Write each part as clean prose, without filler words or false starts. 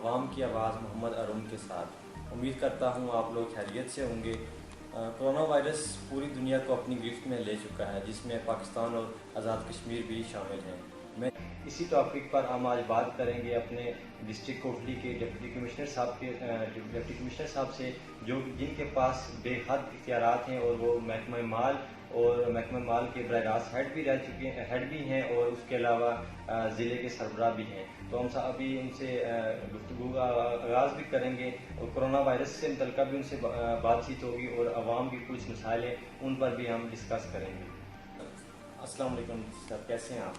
عوام کی آواز محمد ارون کے ساتھ۔ امید کرتا ہوں آپ لوگ خیریت سے ہوں گے۔ کرونا وائرس پوری دنیا کو اپنی گرفت میں لے چکا ہے، جس میں پاکستان اور آزاد کشمیر بھی شامل ہیں۔ میں اسی ٹاپک پر ہم آج بات کریں گے اپنے ڈسٹرکٹ کوٹلی کے ڈپٹی کمشنر صاحب سے، جن کے پاس بے حد اختیارات ہیں اور وہ محکمہ مال کے براہ راست ہیڈ بھی ہیں اور اس کے علاوہ ضلع کے سربراہ بھی ہیں۔ تو ہم ابھی ان سے گفتگو کا آغاز بھی کریں گے اور کرونا وائرس سے متعلقہ بھی ان سے بات چیت ہوگی اور عوام کی کچھ مسائل ہیں ان پر بھی ہم ڈسکس کریں گے۔ السلام علیکم صاحب، کیسے ہیں آپ؟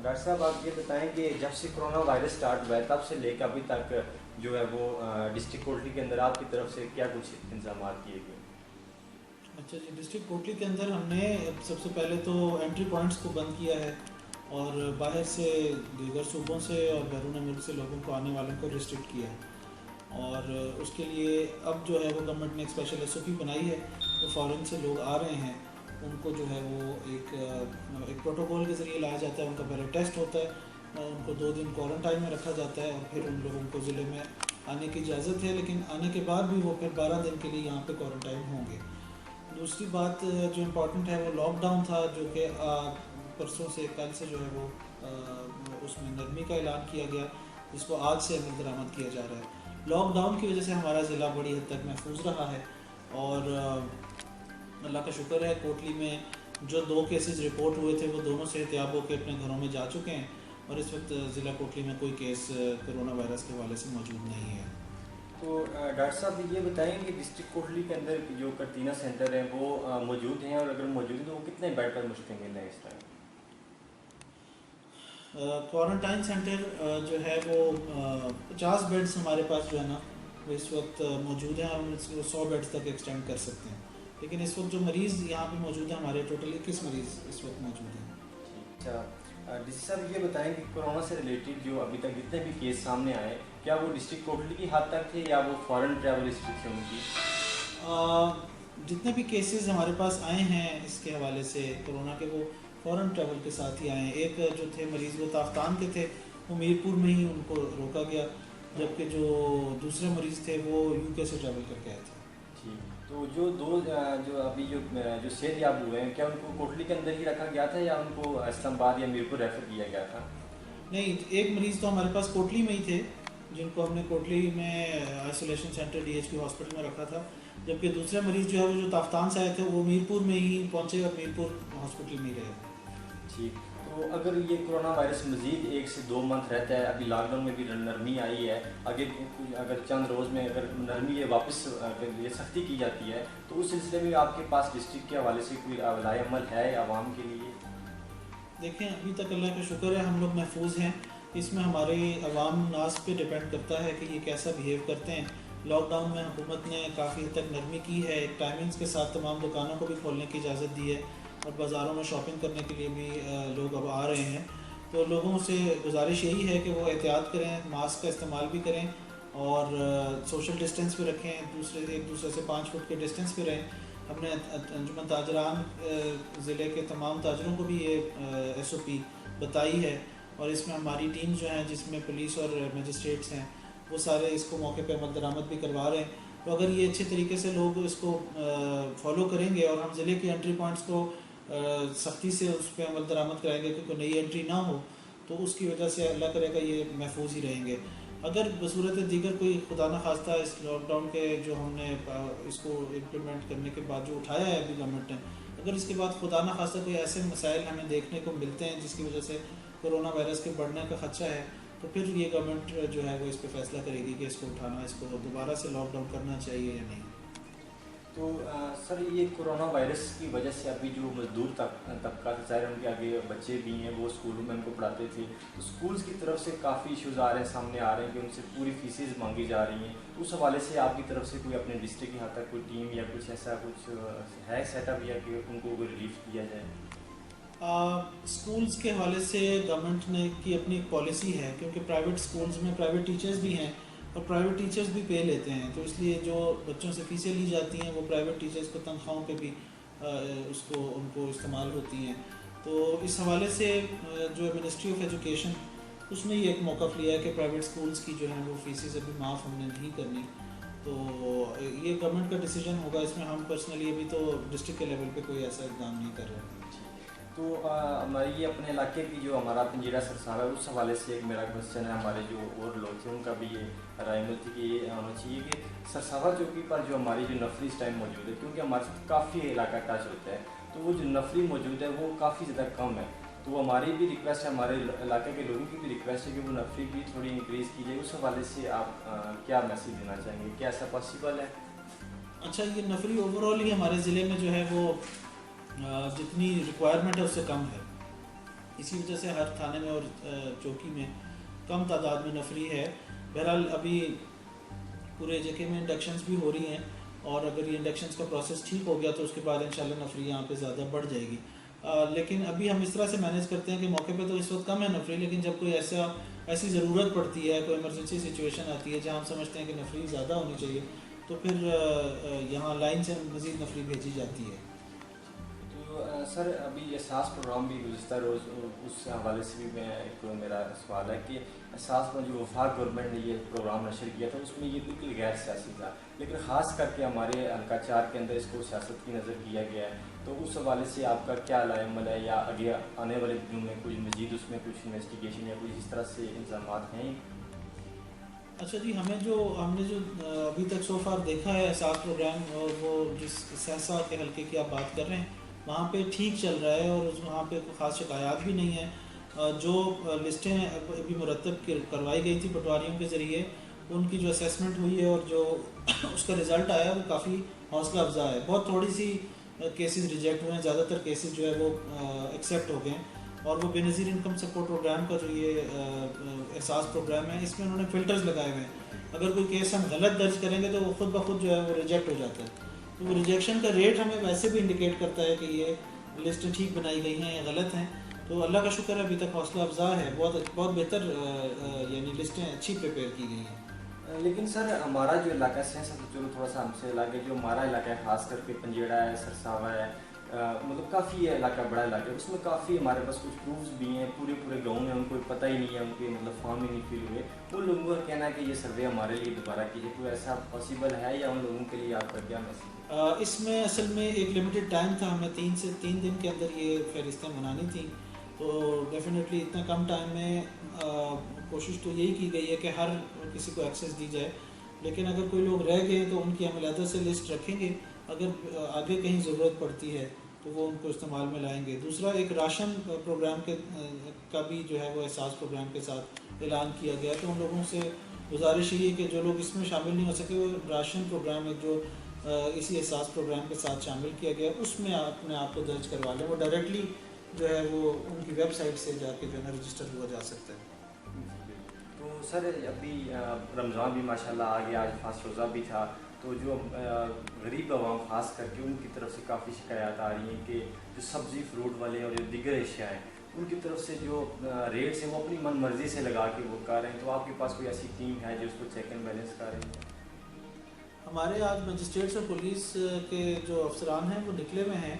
ڈاکٹر صاحب آپ یہ بتائیں کہ جب سے کرونا وائرس سٹارٹ ہوا ہے تب سے لے کے ابھی تک جو ہے وہ ڈسٹرکٹ کوٹلی کے اندر آپ کی طرف سے کیا کچھ انتظامات کیے گئے؟ اچھا جی، ڈسٹرکٹ کوٹلی کے اندر ہم نے سب سے پہلے تو انٹری پوائنٹس کو بند کیا ہے اور باہر سے دیگر صوبوں سے اور بیرون ملک سے لوگوں کو آنے والوں کو ریسٹرکٹ کیا ہے، اور اس کے لیے اب جو ہے وہ گورنمنٹ نے ایک اسپیشل SOP بنائی ہے۔ تو فارن سے لوگ آ رہے ہیں ان کو جو ہے وہ ایک پروٹوکول کے ذریعے لایا جاتا ہے، ان کا پہلے ٹیسٹ ہوتا ہے، ان کو 2 دن کوارنٹائن میں رکھا جاتا ہے اور پھر ان لوگوں کو ضلع میں آنے کی اجازت ہے، لیکن آنے کے بعد بھی وہ پھر 12 دن کے لیے یہاں پہ کوارنٹائن ہوں گے۔ دوسری بات جو امپورٹنٹ ہے وہ لاک ڈاؤن تھا، جو کہ پرسوں سے کل سے جو ہے وہ اس میں نرمی کا اعلان کیا گیا، جس کو آج سے عمل درآمد کیا جا رہا ہے۔ لاک ڈاؤن کی وجہ سے ہمارا ضلع بڑی حد تک محفوظ رہا ہے اور اللہ کا شکر ہے کوٹلی میں جو 2 کیسز رپورٹ ہوئے تھے وہ دونوں صحتیاب ہو کے اپنے گھروں میں جا چکے ہیں اور اس وقت ضلع کوٹلی میں کوئی کیس کرونا وائرس کے حوالے سے موجود نہیں ہے۔ تو ڈاکٹر صاحب یہ بتائیں کہ ڈسٹرکٹ کوٹلی کے اندر جو کرتینہ سینٹر ہیں وہ موجود ہیں، اور اگر موجود ہیں تو وہ کتنے بیڈ پر مشتمل ہیں اس ٹائم؟ کوارنٹائن سینٹر جو ہے وہ 50 بیڈز ہمارے پاس جو ہے نا وہ اس وقت موجود ہیں اور ہم اس کو 100 بیڈز تک ایکسٹینڈ کر سکتے ہیں، لیکن اس وقت جو مریض یہاں پہ موجود ہیں ہمارے ٹوٹل 21 مریض اس وقت موجود ہیں۔ اچھا ڈی سی صاحب یہ بتائیں کہ کرونا سے ریلیٹڈ جو ابھی تک جتنے بھی کیس سامنے آئے کیا وہ ڈسٹرکٹ کوٹلی کی حد تک تھے یا وہ فارن ٹریول ریسٹرکشن کی؟ جتنے بھی کیسز ہمارے پاس آئے ہیں اس کے حوالے سے کورونا کے، وہ فورن ٹریول کے ساتھ ہی آئے ہیں۔ ایک جو تھے مریض وہ تافتان کے تھے، وہ میرپور میں ہی ان کو روکا گیا، جبکہ جو دوسرے مریض تھے وہ UK سے ٹریول کر کے آئے تھے۔ ٹھیک، تو جو ابھی جو صحت یاب ہوئے ہیں کیا ان کو کوٹلی کے اندر ہی رکھا گیا تھا یا ان کو اسلام آباد یا میرپور ریفر کیا گیا تھا؟ نہیں، ایک مریض تو ہمارے پاس کوٹلی میں ہی تھے جن کو ہم نے کوٹلی میں آئسولیشن سینٹر DHQ ہاسپٹل میں رکھا تھا، جبکہ دوسرے مریض جو ہے وہ جو تافتان سے آئے تھے وہ میرپور میں ہی پہنچے اور میرپور ہاسپٹل میں ہی رہے۔ ٹھیک، تو اگر یہ کرونا وائرس مزید 1 سے 2 منتھ رہتا ہے، ابھی لاک ڈاؤن میں بھی نرمی آئی ہے، اگر چند روز میں اگر نرمی واپس اگر یہ سختی کی جاتی ہے تو اس سلسلے میں آپ کے پاس ڈسٹرکٹ کے حوالے سے کوئی رائے عمل ہے عوام کے لیے؟ دیکھیں ابھی تک اللہ کا شکر ہے ہم لوگ محفوظ ہیں، اس میں ہمارے عوام ناس پہ ڈیپینڈ کرتا ہے کہ یہ کیسا بیہیو کرتے ہیں۔ لاک ڈاؤن میں حکومت نے کافی حد تک نرمی کی ہے، ایک ٹائمنگز کے ساتھ تمام دکانوں کو بھی کھولنے کی اجازت دی ہے اور بازاروں میں شاپنگ کرنے کے لیے بھی لوگ اب آ رہے ہیں۔ تو لوگوں سے گزارش یہی ہے کہ وہ احتیاط کریں، ماسک کا استعمال بھی کریں اور سوشل ڈسٹینس پہ رکھیں، ایک دوسرے سے 5 فٹ کے ڈسٹینس پہ رہیں۔ ہم نے انجمن تاجران ضلع کے تمام تاجروں کو بھی یہ SOP بتائی ہے اور اس میں ہماری ٹیم جو ہیں جس میں پولیس اور مجسٹریٹس ہیں وہ سارے اس کو موقع پہ عمل درآمد بھی کروا رہے ہیں۔ تو اگر یہ اچھے طریقے سے لوگ اس کو فالو کریں گے اور ہم ضلع کے انٹری پوائنٹس کو سختی سے اس پہ عمل درآمد کرائیں گے کہ کوئی نئی انٹری نہ ہو، تو اس کی وجہ سے اللہ کرے گا یہ محفوظ ہی رہیں گے۔ اگر بصورت دیگر کوئی خدا نخواستہ اس لاک ڈاؤن کے جو ہم نے اس کو امپلیمنٹ کرنے کے بعد جو اٹھایا ہے ابھی گورنمنٹ نے، اگر اس کے بعد خدا نخواستہ کوئی ایسے مسائل ہمیں دیکھنے کو ملتے ہیں جس کی وجہ سے کرونا وائرس کے بڑھنے کا خدشہ ہے، تو پھر یہ گورنمنٹ جو ہے وہ اس پہ فیصلہ کرے گی کہ اس کو اٹھانا، اس کو دوبارہ سے لاک ڈاؤن کرنا چاہیے یا نہیں۔ تو سر یہ کرونا وائرس کی وجہ سے ابھی جو مزدور طبقہ ظاہر ان کے آگے بچے بھی ہیں وہ اسکولوں میں ان کو پڑھاتے تھے، تو اسکولز کی طرف سے کافی ایشوز آ رہے ہیں، سامنے آ رہے ہیں کہ ان سے پوری فیسز مانگی جا رہی ہیں، تو اس حوالے سے آپ کی طرف سے کوئی اپنے ڈسٹرکٹ کی حد تک کوئی ٹیم یا کچھ ایسا کچھ ہے سیٹ اپ یا کہ ان کو کوئی ریلیف دیا جائے؟ اسکولز کے حوالے سے گورنمنٹ نے کی اپنی ایک پالیسی ہے، کیونکہ پرائیویٹ اسکولز میں پرائیویٹ ٹیچرز بھی ہیں اور پرائیویٹ ٹیچرز بھی پے لیتے ہیں، تو اس لیے جو بچوں سے فیسیں لی جاتی ہیں وہ پرائیویٹ ٹیچرز کو تنخواہوں پہ بھی ان کو استعمال ہوتی ہیں۔ تو اس حوالے سے جو منسٹری آف ایجوکیشن اس نے یہ ایک موقف لیا ہے کہ پرائیویٹ سکولز کی جو ہیں وہ فیسز ابھی معاف ہم نے نہیں کرنی. تو یہ گورنمنٹ کا ڈیسیجن ہوگا. اس میں ہم پرسنلی ابھی تو ڈسٹرکٹ کے لیول پہ کوئی ایسا اقدام نہیں کر رہے. تو ہماری یہ اپنے علاقے کی جو ہمارا پنجیرہ سرساوا ہے اس حوالے سے ایک میرا کوشچن ہے. ہمارے جو اور لوگ تھے ان کا بھی یہ رائے مل تھی کہ یہ ہونا چاہیے کہ سرساوا چوکی پر جو ہماری جو نفری اس ٹائم موجود ہے, کیونکہ ہمارے ساتھ کافی علاقہ ٹچ ہوتا ہے, تو وہ جو نفری موجود ہے وہ کافی زیادہ کم ہے. تو ہماری بھی ریکویسٹ ہے, ہمارے علاقے کے لوگوں کی بھی ریکویسٹ ہے کہ وہ نفری بھی تھوڑی انکریز کی جائے. اس حوالے سے آپ کیا میسیج دینا چاہیں گے, کیا ایسا پاسبل ہے؟ اچھا, یہ نفری اوور آل ہی ہمارے ضلع میں جو ہے وہ جتنی ریکوائرمنٹ ہے اس سے کم ہے. اسی وجہ سے ہر تھانے میں اور چوکی میں کم تعداد میں نفری ہے. بہرحال ابھی پورے جگہ میں انڈکشنز بھی ہو رہی ہیں, اور اگر یہ انڈکشنز کا پروسیس ٹھیک ہو گیا تو اس کے بعد انشاءاللہ نفری یہاں پہ زیادہ بڑھ جائے گی. لیکن ابھی ہم اس طرح سے مینیج کرتے ہیں کہ موقع پہ تو اس وقت کم ہے نفری, لیکن جب کوئی ایسی ضرورت پڑتی ہے, کوئی ایمرجنسی سچویشن آتی ہے جہاں ہم سمجھتے ہیں کہ نفری زیادہ ہونی چاہیے, تو پھر یہاں لائن سے مزید نفری بھیجی جاتی ہے. تو سر ابھی احساس پروگرام بھی گزشتہ روز, اس حوالے سے بھی میں ایک میرا سوال ہے کہ احساس میں جو وفاق گورنمنٹ نے یہ پروگرام نشر کیا تھا اس میں یہ بالکل غیر سیاسی تھا, لیکن خاص کر کے ہمارے حلقہ 4 کے اندر اس کو سیاست کی نظر کیا گیا ہے. تو اس حوالے سے آپ کا کیا رائے عمل ہے, یا آگے آنے والے دنوں میں کوئی مزید اس میں کچھ انویسٹیگیشن یا کوئی اس طرح سے انتظامات ہیں؟ اچھا جی, ہم نے جو ابھی تک سو فار دیکھا ہے احساس پروگرام, اور وہ جس سہسا کے حلقے کی آپ بات کر رہے ہیں وہاں پہ ٹھیک چل رہا ہے, اور وہاں پہ کوئی خاص شکایات بھی نہیں ہیں. جو لسٹیں ابھی مرتب کروائی گئی تھی پٹواریوں کے ذریعے, ان کی جو اسیسمنٹ ہوئی ہے اور جو اس کا رزلٹ آیا وہ کافی حوصلہ افزا ہے. بہت تھوڑی سی کیسز ریجیکٹ ہوئے ہیں, زیادہ تر کیسز جو ہے وہ ایکسیپٹ ہو گئے ہیں. اور وہ بے نظیر انکم سپورٹ پروگرام کا جو یہ احساس پروگرام ہے, اس میں انہوں نے فلٹرز لگائے ہوئے ہیں. اگر کوئی کیس ہم غلط درج کریں گے تو وہ خود بخود جو ہے وہ ریجیکٹ ہو جاتا ہے. تو وہ ریجیکشن کا ریٹ ہمیں ویسے بھی انڈیکیٹ کرتا ہے کہ یہ لسٹیں ٹھیک بنائی گئی ہیں یا غلط ہیں. تو اللہ کا شکر ہے ابھی تک حوصلہ افزا ہے, بہت بہتر یعنی لسٹیں اچھی پریپیئر کی گئی ہیں. لیکن سر ہمارا جو علاقہ ہے تو چلو تھوڑا سا ہم سے علاقہ, جو ہمارا علاقہ ہے خاص کر کے پنجیڑا ہے, سرساوا ہے, مطلب کافی یہ علاقہ بڑا علاقہ ہے, اس میں کافی ہمارے پاس کچھ پروفس بھی ہیں. پورے گاؤں میں ان کو پتہ ہی نہیں ہے, ان کے مطلب فارم ہی نہیں فل ہوئے. ان لوگوں کا کہنا ہے کہ یہ سروے ہمارے لیے دوبارہ کیجیے, کوئی ایسا پاسبل ہے, یا ان لوگوں کے لیے آپ کا کیا میسیج ہے؟ اس میں اصل میں ایک لمیٹڈ ٹائم تھا, ہمیں 3 دن کے اندر یہ فہرستیں بنانی تھیں. تو ڈیفینیٹلی اتنا کم ٹائم میں کوشش تو یہی کی گئی ہے کہ ہر کسی کو ایکسیس دی جائے. لیکن اگر کوئی لوگ رہ گئے تو ان کی ہم علیحدہ سے لسٹ رکھیں گے, اگر آگے کہیں ضرورت پڑتی ہے تو وہ ان کو استعمال میں لائیں گے. دوسرا, ایک راشن پروگرام کا بھی جو ہے وہ احساس پروگرام کے ساتھ اعلان کیا گیا. تو ان لوگوں سے گزارش یہ ہے کہ جو لوگ اس میں شامل نہیں ہو سکے, وہ راشن پروگرام ایک جو اسی احساس پروگرام کے ساتھ شامل کیا گیا, اس میں اپنے آپ کو درج کروا لیں. وہ ڈائریکٹلی جو ہے وہ ان کی ویب سائٹ سے جا کے جو ہے نا رجسٹر ہوا جا سکتا ہے. تو سر ابھی رمضان بھی ماشاءاللہ آ گیا, آج فاسٹ روزہ بھی تھا, تو جو غریب عوام خاص کر کے ان کی طرف سے کافی شکایات آ رہی ہیں کہ جو سبزی فروٹ والے اور جو دیگر اشیاء ہیں ان کی طرف سے جو ریٹس ہیں وہ اپنی من مرضی سے لگا کے وہ کر رہے ہیں. تو آپ کے پاس کوئی ایسی ٹیم ہے جو اس کو چیک اینڈ بیلنس کر رہی ہے؟ ہمارے آج مجسٹریٹس اور پولیس کے جو افسران ہیں وہ نکلے ہوئے ہیں.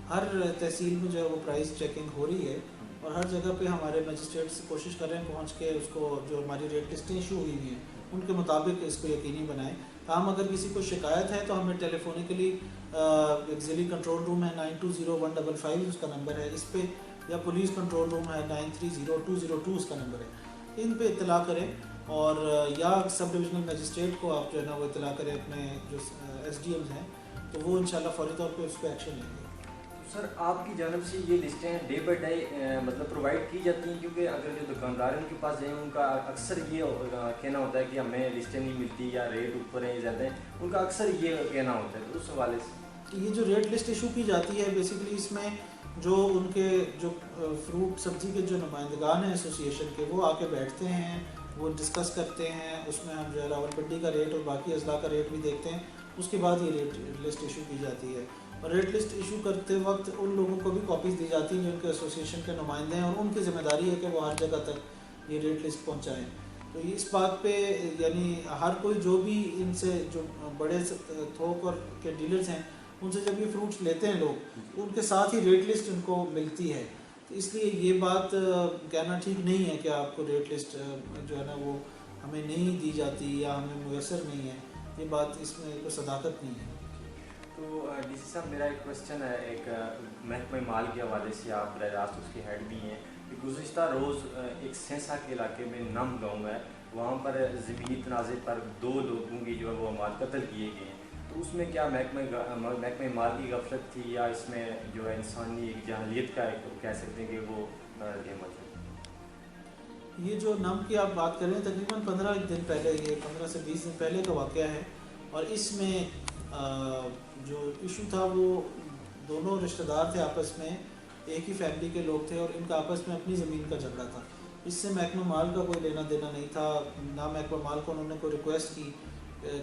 ہر تحصیل میں جو ہے وہ پرائز چیکنگ ہو رہی ہے, اور ہر جگہ پہ ہمارے مجسٹریٹس کوشش کر رہے ہیں پہنچ کے اس کو جو ہماری ریٹ لسٹیں ایشو ہوئی ہیں ان کے مطابق اس کو یقینی بنائیں. ہم اگر کسی کو شکایت ہے تو ہمیں ٹیلیفونکلی ایک ضلعی کنٹرول روم ہے 920155 اس کا نمبر ہے, اس پہ, یا پولیس کنٹرول روم ہے 930202 اس کا نمبر ہے, ان پہ اطلاع کریں. اور یا سب ڈویژنل مجسٹریٹ کو آپ جو ہے نا وہ اطلاع کریں, اپنے جو ایس ڈی ایمز ہیں, تو وہ انشاءاللہ فوری طور پہ اس پہ ایکشن لیں گے. سر آپ کی جانب سے یہ لسٹیں ڈے بائی ڈے مطلب پرووائڈ کی جاتی ہیں؟ کیونکہ اگر جو دکاندار ان کے پاس جائیں ان کا اکثر یہ کہنا ہوتا ہے کہ ہمیں لسٹیں نہیں ملتی, یا ریٹ اوپر ہیں زیادہ ہیں, ان کا اکثر یہ کہنا ہوتا ہے. تو اس حوالے سے یہ جو ریٹ لسٹ ایشو کی جاتی ہے بیسیکلی اس میں جو ان کے جو فروٹ سبزی کے جو نمائندگان ہیں ایسوسی ایشن کے, وہ آ کے بیٹھتے ہیں, وہ ڈسکس کرتے ہیں. اس میں ہم جو ہے راولپنڈی کا ریٹ اور باقی اضلاع کا ریٹ بھی دیکھتے ہیں. اس کے بعد یہ ریٹ لسٹ ایشو کی جاتی ہے, اور ریٹ لسٹ ایشو کرتے وقت ان لوگوں کو بھی کاپیز دی جاتی ہیں جو ان کے ایسوسی ایشن کے نمائندے ہیں, اور ان کی ذمہ داری ہے کہ وہ ہر جگہ تک یہ ریٹ لسٹ پہنچائیں. تو یہ اس بات پہ یعنی ہر کوئی جو بھی ان سے جو بڑے تھوک اور کے ڈیلرز ہیں ان سے جب یہ فروٹس لیتے ہیں لوگ, ان کے ساتھ ہی ریٹ لسٹ ان کو ملتی ہے. تو اس لیے یہ بات کہنا ٹھیک نہیں ہے کہ آپ کو ریٹ لسٹ جو ہے نا وہ ہمیں نہیں دی جاتی یا ہمیں میسر نہیں ہے. یہ بات اس میں کوئی صداقت نہیں ہے. تو ڈی سی صاحب میرا ایک کوشچن ہے، ایک محکمہ مال کے حوالے سے، آپ براہ راست اس کے ہیڈ بھی ہیں، کہ گزشتہ روز ایک سینسا کے علاقے میں نم گاؤں ہے، وہاں پر زمینی تنازع پر 2 لوگوں کی جو ہے وہ اموات قتل کیے گئے ہیں. تو اس میں کیا محکمہ مال کی غفلت تھی، یا اس میں جو ہے انسانی ایک جہلیت کا ایک کہہ سکتے ہیں کہ وہ رحمت ہے؟ یہ جو نم کی آپ بات کر رہے ہیں تقریباً 15 دن پہلے، یہ 15 سے 20 دن پہلے کا واقعہ ہے. اور اس میں جو ایشو تھا وہ دونوں رشتہ دار تھے، آپس میں ایک ہی فیملی کے لوگ تھے، اور ان کا آپس میں اپنی زمین کا جھگڑا تھا. اس سے محکمہ مال کا کوئی لینا دینا نہیں تھا. نہ محکمہ مال کو انہوں نے کوئی ریکویسٹ کی،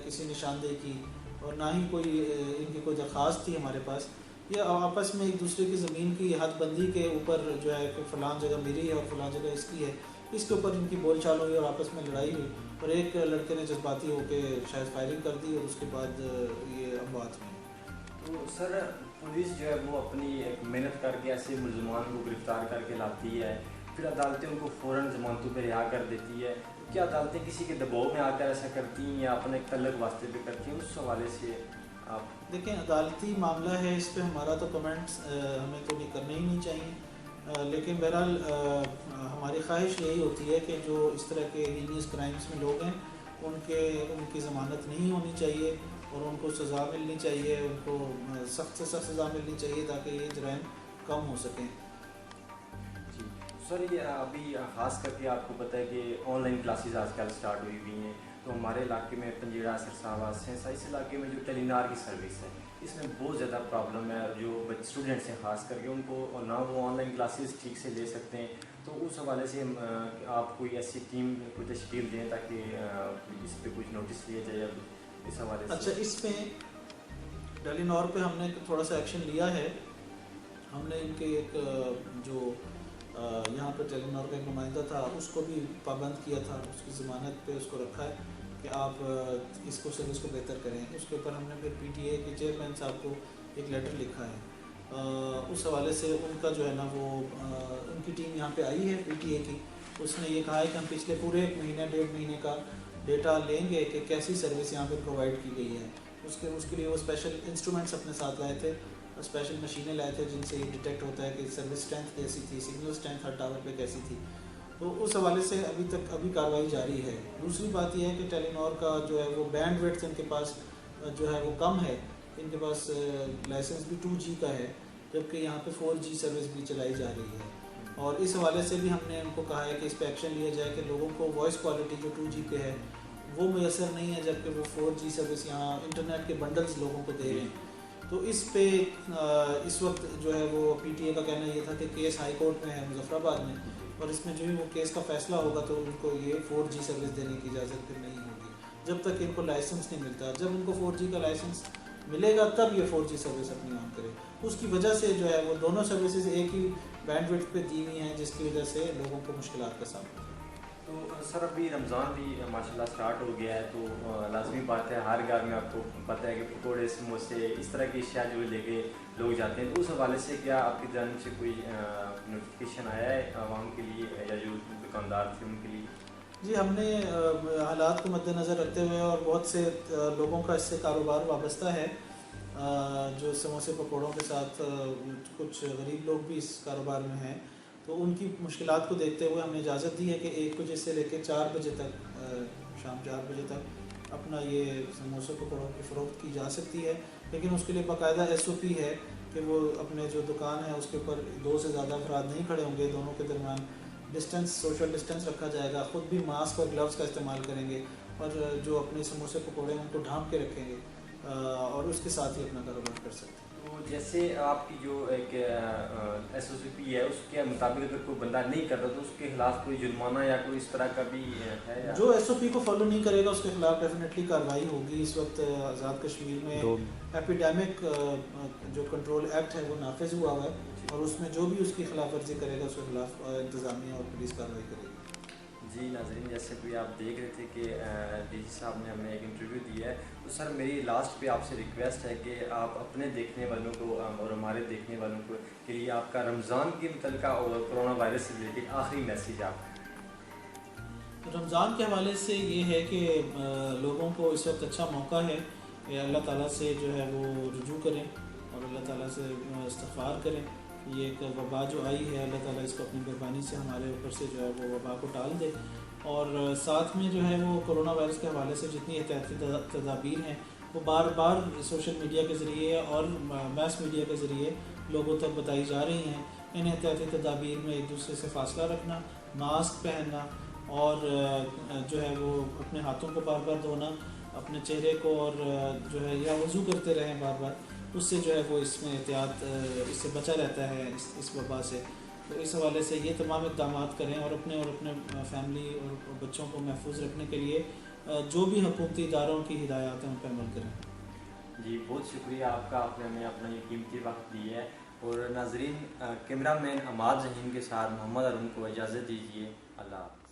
کسی نشاندہی کی، اور نہ ہی کوئی ان کی کوئی درخواست تھی ہمارے پاس. یہ آپس میں ایک دوسرے کی زمین کی حد بندی کے اوپر جو ہے کہ فلاں جگہ میری ہے اور فلاں جگہ اس کی ہے، اس کے اوپر ان کی بول چال ہوئی اور آپس میں لڑائی ہوئی، اور ایک لڑکے نے جذباتی ہو کے شاید فائرنگ کر دی، اور اس کے بعد یہ اموات ہوئی. تو سر پولیس جو ہے وہ اپنی ایک محنت کر کے ایسے ملزمان کو گرفتار کر کے لاتی ہے، پھر عدالتیں ان کو فوراً ضمانتوں پہ رہا کر دیتی ہے. کیا عدالتیں کسی کے دباؤ میں آ کر ایسا کرتی ہیں یا اپنے ایک تعلق واسطے پہ کرتی ہیں؟ اس حوالے سے آپ دیکھیں، عدالتی معاملہ ہے، اس پہ ہمارا تو کمنٹس ہمیں تو نہیں کرنے ہی نہیں چاہیے. لیکن بہرحال ہماری خواہش یہی ہوتی ہے کہ جو اس طرح کے ہینیس کرائمس میں لوگ ہیں ان کی ضمانت نہیں ہونی چاہیے، اور ان کو سزا ملنی چاہیے، ان کو سخت سے سخت سزا ملنی چاہیے تاکہ یہ جرائم کم ہو سکیں. جی سر، یہ ابھی خاص کر کے آپ کو پتہ ہے کہ آن لائن کلاسز آج کل سٹارٹ ہوئی ہوئی ہیں، تو ہمارے علاقے میں پنجیرہ، سرساوا، سینسا، اس علاقے میں جو ٹیلینار کی سروس ہے اس میں بہت زیادہ پرابلم ہے. جو اسٹوڈنٹس ہیں خاص کر کے ان کو نہ وہ آن لائن کلاسز ٹھیک سے لے سکتے ہیں. تو اس حوالے سے آپ کوئی ایسی ٹیم کو تشکیل دیں تاکہ اس پہ کچھ نوٹس لیا جائے اس حوالے سے. اچھا، اس پہ ٹیلینور پہ ہم نے تھوڑا سا ایکشن لیا ہے. ہم نے ان کے ایک جو یہاں پہ ٹیلینور کا ایک نمائندہ تھا اس کو بھی پابند کیا تھا، اس کی ضمانت پہ اس کو رکھا ہے کہ آپ اس کو سروس کو بہتر کریں. اس کے اوپر ہم نے پھر پی ٹی اے کے چیئرمین صاحب کو ایک لیٹر لکھا ہے. اس حوالے سے ان کا جو ہے نا وہ ان کی ٹیم یہاں پہ آئی ہے پی ٹی اے کی. اس نے یہ کہا ہے کہ ہم پچھلے پورے 1 مہینے 1.5 مہینے کا ڈیٹا لیں گے کہ کیسی سروس یہاں پہ پرووائڈ کی گئی ہے. اس کے لیے وہ اسپیشل انسٹرومنٹس اپنے ساتھ لائے تھے، اسپیشل مشینیں لائے تھے جن سے یہ ڈیٹیکٹ ہوتا ہے کہ سروس اسٹرینتھ کیسی تھی، سگنل اسٹرینتھ ہر ٹاور پہ کیسی تھی. تو اس حوالے سے ابھی کارروائی جاری ہے. دوسری بات یہ ہے کہ ٹیلینور کا جو ہے وہ بینڈ ویڈتھ ان کے پاس جو ہے وہ کم ہے. ان کے پاس لائسنس بھی 2G کا ہے، جبکہ یہاں پہ 4G سروس بھی چلائی جا رہی ہے. اور اس حوالے سے بھی ہم نے ان کو کہا ہے کہ اس پہ ایکشن لیا جائے کہ لوگوں کو وائس کوالٹی جو 2G پہ ہے وہ میسر نہیں ہے، جبکہ وہ 4G سروس یہاں انٹرنیٹ کے بنڈلز لوگوں کو دے رہے ہیں. تو اس پہ اس وقت جو ہے وہ پی ٹی اے کا کہنا یہ تھا کہ کیس ہائی کورٹ میں ہے مظفر آباد میں، اور اس میں جو ہی وہ کیس کا فیصلہ ہوگا تو ان کو یہ 4G سروس دینے کی اجازت پھر نہیں ہوگی جب تک ان کو لائسنس نہیں ملتا. جب ان کو 4G کا لائسنس ملے گا تب یہ 4G سروس اپنی آن کرے. اس کی وجہ سے جو ہے وہ دونوں سروسز ایک ہی بینڈ وڈتھ پہ دی ہوئی ہیں، جس کی وجہ سے لوگوں کو مشکلات کا سامنا. تو سر ابھی رمضان بھی ماشاء اللہ اسٹارٹ ہو گیا ہے، تو لازمی بات ہے ہر گھر میں آپ کو پتہ ہے کہ پکوڑے، سموسے، اس طرح کی اشیاء جو لے کے لوگ جاتے ہیں. تو اس حوالے سے کیا آپ کی جانب سے کوئی نوٹیفیکیشن آیا ہے عوام کے لیے یا جو دکاندار تھے ان کے لیے؟ جی، ہم نے حالات کو مد نظر رکھتے ہوئے اور بہت سے لوگوں کا اس سے کاروبار وابستہ ہے جو سموسے پکوڑوں کے ساتھ کچھ غریب لوگ بھی اس کاروبار میں ہیں، تو ان کی مشکلات کو دیکھتے ہوئے ہم نے اجازت دی ہے کہ 1 بجے سے لے کے 4 بجے تک، شام 4 بجے تک اپنا یہ سموسے پکوڑوں کی فروخت کی جا سکتی ہے. لیکن اس کے لیے باقاعدہ SOP ہے کہ وہ اپنے جو دکان ہے اس کے اوپر 2 سے زیادہ افراد نہیں کھڑے ہوں گے، دونوں کے درمیان ڈسٹینس، سوشل ڈسٹینس رکھا جائے گا، خود بھی ماسک اور گلوز کا استعمال کریں گے، اور جو اپنے سموسے پکوڑے ہیں ان کو ڈھانپ کے رکھیں گے، اور اس کے ساتھ ہی اپنا کاروبار کر سکتے ہیں. تو جیسے آپ کی جو ایک SOP ہے اس کے مطابق اگر کوئی بندہ نہیں کرتا تو اس کے خلاف کوئی جرمانہ یا کوئی اس طرح کا بھی ہے؟ جو SOP کو فالو نہیں کرے گا اس کے خلاف ڈیفینیٹلی کارروائی ہوگی. اس وقت آزاد کشمیر میں ایپیڈیمک جو کنٹرول ایکٹ ہے وہ نافذ ہوا ہے، اور اس میں جو بھی اس کی خلاف ورزی کرے گا اس کے خلاف انتظامیہ اور پولیس کارروائی کرے گی. جی ناظرین، جیسے بھی آپ دیکھ رہے تھے کہ ڈی جی صاحب نے ہمیں ایک انٹرویو دیا ہے، تو سر میری لاسٹ پہ آپ سے ریکویسٹ ہے کہ آپ اپنے دیکھنے والوں کو اور ہمارے دیکھنے والوں کو کے لیے آپ کا رمضان کے متعلقہ اور کرونا وائرس سے ریلیٹڈ آخری میسیج آپ۔ رمضان کے حوالے سے یہ ہے کہ لوگوں کو اس وقت اچھا موقع ہے کہ اللہ تعالیٰ سے جو ہے وہ رجوع کریں اور اللہ تعالیٰ سے استغفار کریں۔ یہ ایک وبا جو آئی ہے، اللہ تعالیٰ اس کو اپنی مہربانی سے ہمارے اوپر سے جو ہے وہ وبا کو ٹال دے، اور ساتھ میں جو ہے وہ کرونا وائرس کے حوالے سے جتنی احتیاطی تدابیر ہیں وہ بار بار سوشل میڈیا کے ذریعے اور میس میڈیا کے ذریعے لوگوں تک بتائی جا رہی ہیں۔ ان احتیاطی تدابیر میں ایک دوسرے سے فاصلہ رکھنا، ماسک پہننا، اور جو ہے وہ اپنے ہاتھوں کو بار بار دھونا، اپنے چہرے کو، اور جو ہے یا وضو کرتے رہیں بار بار، اس سے جو ہے وہ اس میں احتیاط اس سے بچا رہتا ہے اس وبا سے۔ تو اس حوالے سے یہ تمام اقدامات کریں اور اپنے فیملی اور بچوں کو محفوظ رکھنے کے لیے جو بھی حکومتی اداروں کی ہدایات ہیں ان پر عمل کریں۔ جی بہت شکریہ آپ کا، آپ نے ہمیں اپنا یہ قیمتی وقت دیا ہے۔ اور ناظرین، کیمرہ مین عماد ذہین کے ساتھ محمد ارون کو اجازت دیجیے۔ اللہ حافظ۔